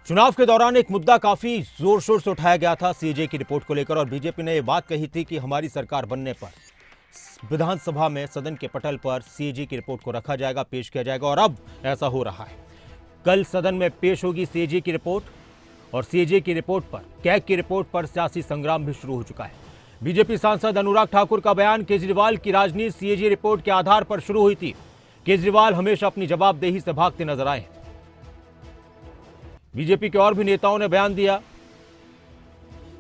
चुनाव के दौरान एक मुद्दा काफी जोर शोर से उठाया गया था सीएजी की रिपोर्ट को लेकर और बीजेपी ने यह बात कही थी कि हमारी सरकार बनने पर विधानसभा में सदन के पटल पर सीएजी की रिपोर्ट को रखा जाएगा, पेश किया जाएगा और अब ऐसा हो रहा है। कल सदन में पेश होगी सीएजी की रिपोर्ट और सीएजी की रिपोर्ट पर कैग की रिपोर्ट पर सियासी संग्राम भी शुरू हो चुका है। बीजेपी सांसद अनुराग ठाकुर का बयान, केजरीवाल की राजनीति सीएजी रिपोर्ट के आधार पर शुरू हुई थी। केजरीवाल हमेशा अपनी जवाबदेही से भागते नजर आए। बीजेपी के और भी नेताओं ने बयान दिया।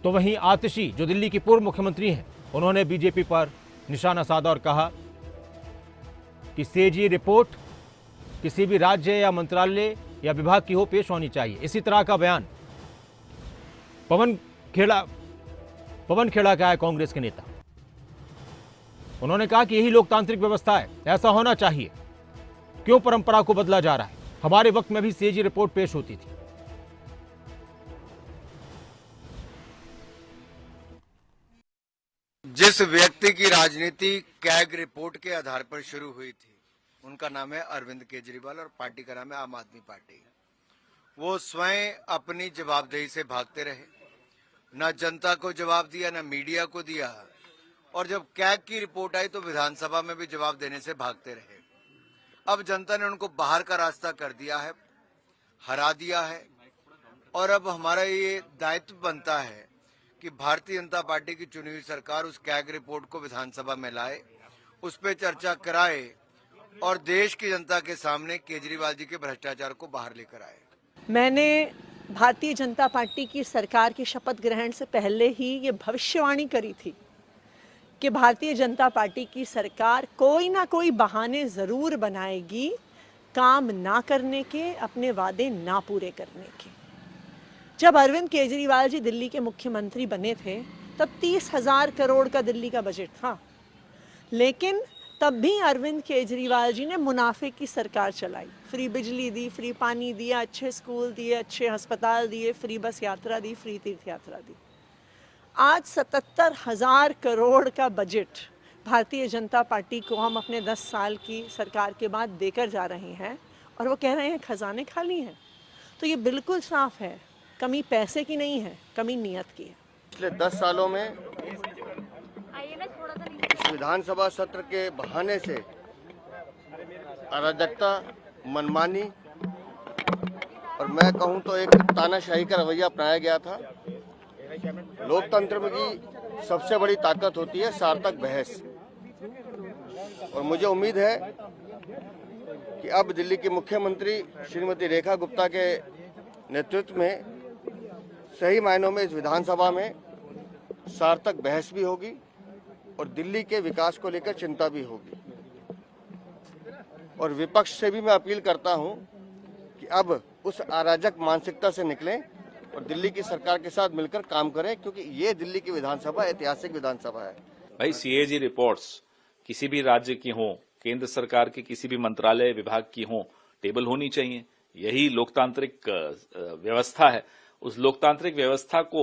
तो वहीं आतिशी, जो दिल्ली की पूर्व मुख्यमंत्री हैं, उन्होंने बीजेपी पर निशाना साधा और कहा कि सीएजी रिपोर्ट किसी भी राज्य या मंत्रालय या विभाग की हो, पेश होनी चाहिए। इसी तरह का बयान पवन खेड़ा का है, कांग्रेस के नेता। उन्होंने कहा कि यही लोकतांत्रिक व्यवस्था है, ऐसा होना चाहिए। क्यों परंपरा को बदला जा रहा है? हमारे वक्त में भी सीएजी रिपोर्ट पेश होती थी। जिस व्यक्ति की राजनीति कैग रिपोर्ट के आधार पर शुरू हुई थी, उनका नाम है अरविंद केजरीवाल और पार्टी का नाम है आम आदमी पार्टी। वो स्वयं अपनी जवाबदेही से भागते रहे, न जनता को जवाब दिया, न मीडिया को दिया, और जब कैग की रिपोर्ट आई तो विधानसभा में भी जवाब देने से भागते रहे। अब जनता ने उनको बाहर का रास्ता कर दिया है, हरा दिया है, और अब हमारा ये दायित्व बनता है कि भारतीय जनता पार्टी की चुनी हुई सरकार उस कैग रिपोर्ट को विधानसभा में लाए, उस पर चर्चा कराए और देश की जनता के सामने केजरीवाल जी के भ्रष्टाचार को बाहर लेकर आए। मैंने भारतीय जनता पार्टी की सरकार की शपथ ग्रहण से पहले ही ये भविष्यवाणी करी थी कि भारतीय जनता पार्टी की सरकार कोई ना कोई बहाने जरूर बनाएगी काम ना करने के, अपने वादे ना पूरे करने के। जब अरविंद केजरीवाल जी दिल्ली के मुख्यमंत्री बने थे तब 30,000 करोड़ का दिल्ली का बजट था, लेकिन तब भी अरविंद केजरीवाल जी ने मुनाफे की सरकार चलाई। फ्री बिजली दी, फ्री पानी दिया, अच्छे स्कूल दिए, अच्छे अस्पताल दिए, फ्री बस यात्रा दी, फ्री तीर्थ यात्रा दी। आज 77,000 करोड़ का बजट भारतीय जनता पार्टी को हम अपने 10 साल की सरकार के बाद देकर जा रहे हैं और वो कह रहे हैं खजाने खाली हैं। तो ये बिल्कुल साफ है, कमी पैसे की नहीं है, कमी नियत की है। पिछले 10 सालों में इस विधानसभा सत्र के बहाने से अराजकता, मनमानी और मैं कहूं तो एक तानाशाही का रवैया अपनाया गया था। लोकतंत्र की सबसे बड़ी ताकत होती है सार्थक बहस, और मुझे उम्मीद है कि अब दिल्ली की मुख्यमंत्री श्रीमती रेखा गुप्ता के नेतृत्व में सही मायनों में इस विधानसभा में सार्थक बहस भी होगी और दिल्ली के विकास को लेकर चिंता भी होगी। और विपक्ष से भी मैं अपील करता हूं कि अब उस अराजक मानसिकता से निकलें और दिल्ली की सरकार के साथ मिलकर काम करें, क्योंकि ये दिल्ली की विधानसभा ऐतिहासिक विधानसभा है। भाई, सीएजी रिपोर्ट्स किसी भी राज्य की हो, केंद्र सरकार के किसी भी मंत्रालय विभाग की हो, टेबल होनी चाहिए। यही लोकतांत्रिक व्यवस्था है। उस लोकतांत्रिक व्यवस्था को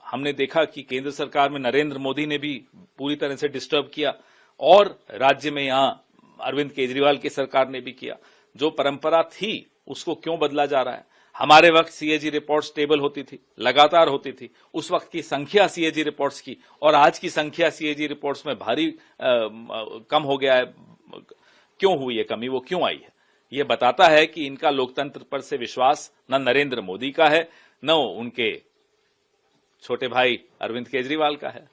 हमने देखा कि केंद्र सरकार में नरेंद्र मोदी ने भी पूरी तरह से डिस्टर्ब किया और राज्य में यहां अरविंद केजरीवाल की सरकार ने भी किया। जो परंपरा थी उसको क्यों बदला जा रहा है? हमारे वक्त सीएजी रिपोर्ट्स टेबल होती थी, लगातार होती थी। उस वक्त की संख्या सीएजी रिपोर्ट्स की और आज की संख्या सीएजी रिपोर्ट्स में भारी कम हो गया है। क्यों हुई है कमी, वो क्यों आई है? ये बताता है कि इनका लोकतंत्र पर से विश्वास न नरेंद्र मोदी का है, न उनके छोटे भाई अरविंद केजरीवाल का है।